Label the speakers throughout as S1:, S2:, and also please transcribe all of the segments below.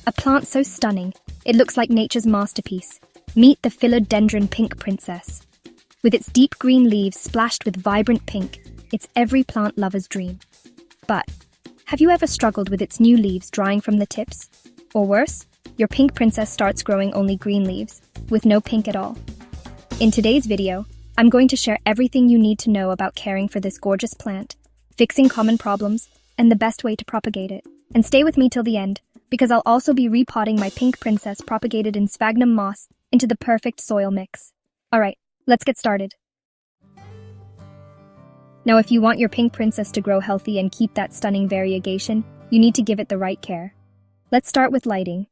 S1: A plant so stunning, it looks like nature's masterpiece. Meet the Philodendron Pink Princess. With its deep green leaves splashed with vibrant pink, it's every plant lover's dream. But have you ever struggled with its new leaves drying from the tips? Or worse, your pink princess starts growing only green leaves, with no pink at all. In today's video, I'm going to share everything you need to know about caring for this gorgeous plant, fixing common problems, and the best way to propagate it. And stay with me till the end, because I'll also be repotting my pink princess propagated in sphagnum moss into the perfect soil mix. Alright, let's get started. Now, if you want your pink princess to grow healthy and keep that stunning variegation, you need to give it the right care. Let's start with lighting.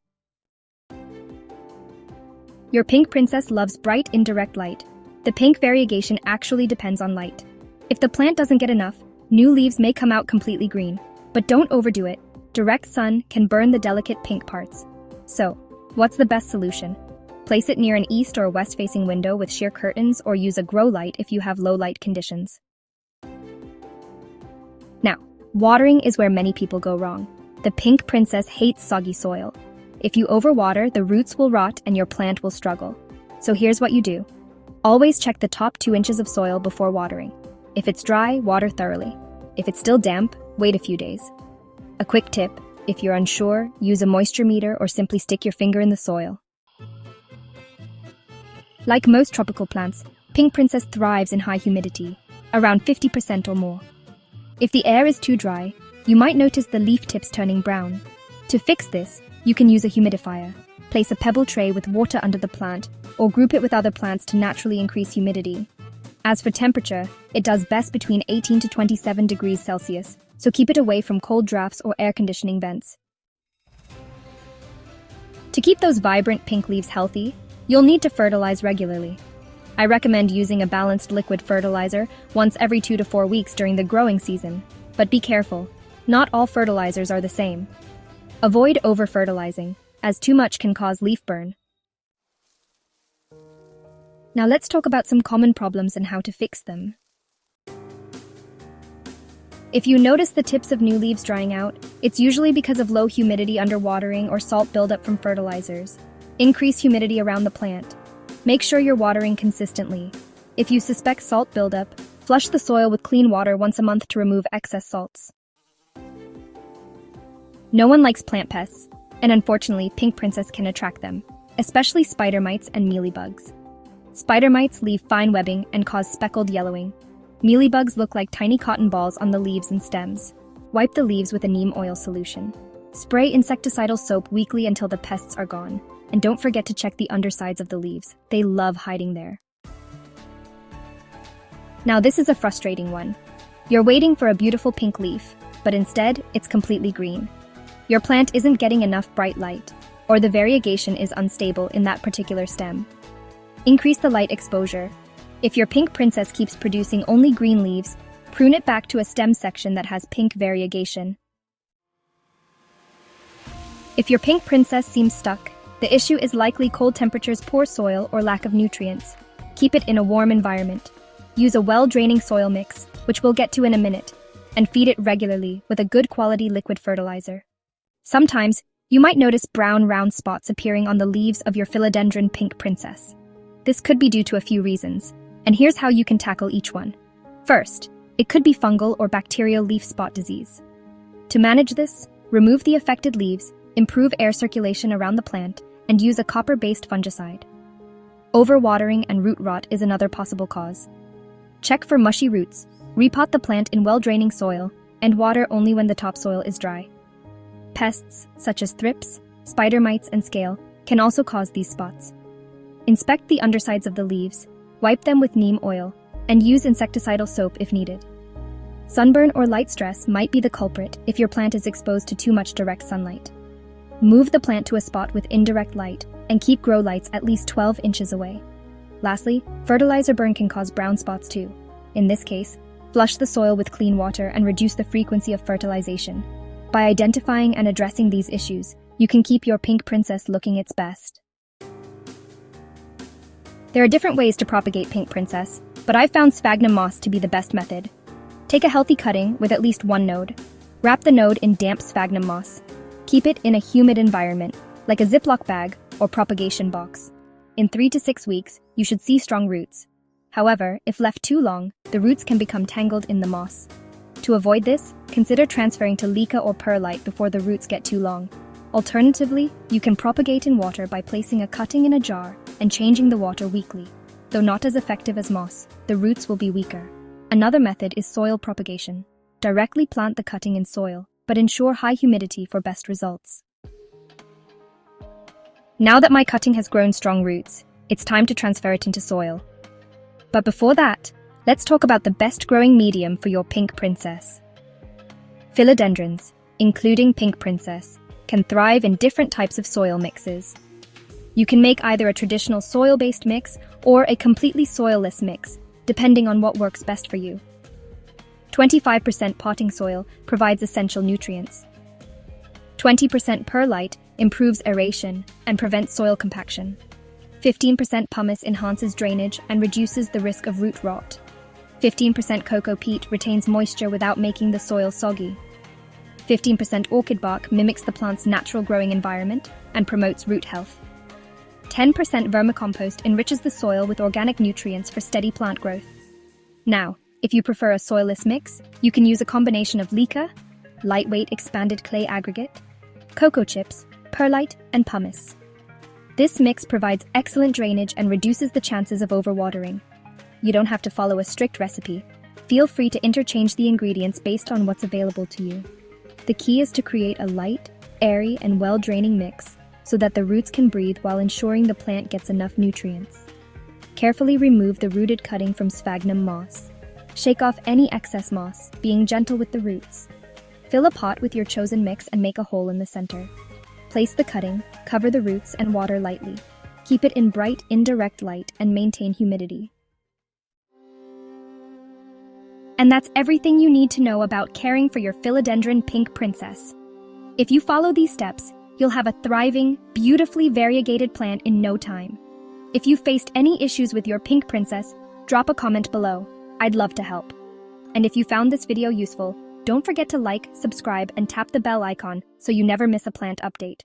S1: Your pink princess loves bright, indirect light. The pink variegation actually depends on light. If the plant doesn't get enough, new leaves may come out completely green. But don't overdo it. Direct sun can burn the delicate pink parts. So, what's the best solution? Place it near an east or west-facing window with sheer curtains, or use a grow light if you have low light conditions. Now, watering is where many people go wrong. The pink princess hates soggy soil. If you overwater, the roots will rot and your plant will struggle. So here's what you do. Always check the top 2 inches of soil before watering. If it's dry, water thoroughly. If it's still damp, wait a few days. A quick tip, if you're unsure, use a moisture meter or simply stick your finger in the soil. Like most tropical plants, pink princess thrives in high humidity, around 50% or more. If the air is too dry, you might notice the leaf tips turning brown. To fix this, you can use a humidifier. Place a pebble tray with water under the plant, or group it with other plants to naturally increase humidity. As for temperature, it does best between 18 to 27 degrees Celsius, so keep it away from cold drafts or air conditioning vents. To keep those vibrant pink leaves healthy, you'll need to fertilize regularly. I recommend using a balanced liquid fertilizer once every 2 to 4 weeks during the growing season. But be careful, not all fertilizers are the same. Avoid over-fertilizing, as too much can cause leaf burn. Now let's talk about some common problems and how to fix them. If you notice the tips of new leaves drying out, it's usually because of low humidity under watering or salt buildup from fertilizers. Increase humidity around the plant. Make sure you're watering consistently. If you suspect salt buildup, flush the soil with clean water once a month to remove excess salts. No one likes plant pests, and unfortunately, pink princess can attract them, especially spider mites and mealybugs. Spider mites leave fine webbing and cause speckled yellowing. Mealybugs look like tiny cotton balls on the leaves and stems. Wipe the leaves with a neem oil solution. Spray insecticidal soap weekly until the pests are gone. And don't forget to check the undersides of the leaves. They love hiding there. Now this is a frustrating one. You're waiting for a beautiful pink leaf, but instead, it's completely green. Your plant isn't getting enough bright light, or the variegation is unstable in that particular stem. Increase the light exposure. If your pink princess keeps producing only green leaves, prune it back to a stem section that has pink variegation. If your pink princess seems stuck, the issue is likely cold temperatures, poor soil, or lack of nutrients. Keep it in a warm environment. Use a well-draining soil mix, which we'll get to in a minute, and feed it regularly with a good quality liquid fertilizer. Sometimes, you might notice brown round spots appearing on the leaves of your Philodendron Pink Princess. This could be due to a few reasons, and here's how you can tackle each one. First, it could be fungal or bacterial leaf spot disease. To manage this, remove the affected leaves, improve air circulation around the plant, and use a copper-based fungicide. Overwatering and root rot is another possible cause. Check for mushy roots, repot the plant in well-draining soil, and water only when the topsoil is dry. Pests, such as thrips, spider mites, and scale, can also cause these spots. Inspect the undersides of the leaves, wipe them with neem oil, and use insecticidal soap if needed. Sunburn or light stress might be the culprit if your plant is exposed to too much direct sunlight. Move the plant to a spot with indirect light and keep grow lights at least 12 inches away. Lastly, fertilizer burn can cause brown spots too. In this case, flush the soil with clean water and reduce the frequency of fertilization. By identifying and addressing these issues, you can keep your pink princess looking its best. There are different ways to propagate pink princess, but I've found sphagnum moss to be the best method. Take a healthy cutting with at least one node. Wrap the node in damp sphagnum moss. Keep it in a humid environment, like a Ziploc bag or propagation box. In 3 to 6 weeks, you should see strong roots. However, if left too long, the roots can become tangled in the moss. To avoid this, consider transferring to leca or perlite before the roots get too long. Alternatively, you can propagate in water by placing a cutting in a jar and changing the water weekly. Though not as effective as moss, the roots will be weaker. Another method is soil propagation. Directly plant the cutting in soil, but ensure high humidity for best results. Now that my cutting has grown strong roots, it's time to transfer it into soil. But before that, let's talk about the best growing medium for your pink princess. Philodendrons, including pink princess, can thrive in different types of soil mixes. You can make either a traditional soil-based mix or a completely soilless mix, depending on what works best for you. 25% potting soil provides essential nutrients. 20% perlite improves aeration and prevents soil compaction. 15% pumice enhances drainage and reduces the risk of root rot. 15% cocoa peat retains moisture without making the soil soggy. 15% orchid bark mimics the plant's natural growing environment and promotes root health. 10% vermicompost enriches the soil with organic nutrients for steady plant growth. Now, if you prefer a soilless mix, you can use a combination of leca, lightweight expanded clay aggregate, cocoa chips, perlite, and pumice. This mix provides excellent drainage and reduces the chances of overwatering. You don't have to follow a strict recipe. Feel free to interchange the ingredients based on what's available to you. The key is to create a light, airy, and well-draining mix so that the roots can breathe while ensuring the plant gets enough nutrients. Carefully remove the rooted cutting from sphagnum moss. Shake off any excess moss, being gentle with the roots. Fill a pot with your chosen mix and make a hole in the center. Place the cutting, cover the roots, and water lightly. Keep it in bright, indirect light and maintain humidity. And that's everything you need to know about caring for your Philodendron Pink Princess. If you follow these steps, you'll have a thriving, beautifully variegated plant in no time. If you faced any issues with your Pink Princess, drop a comment below. I'd love to help. And if you found this video useful, don't forget to like, subscribe, and tap the bell icon so you never miss a plant update.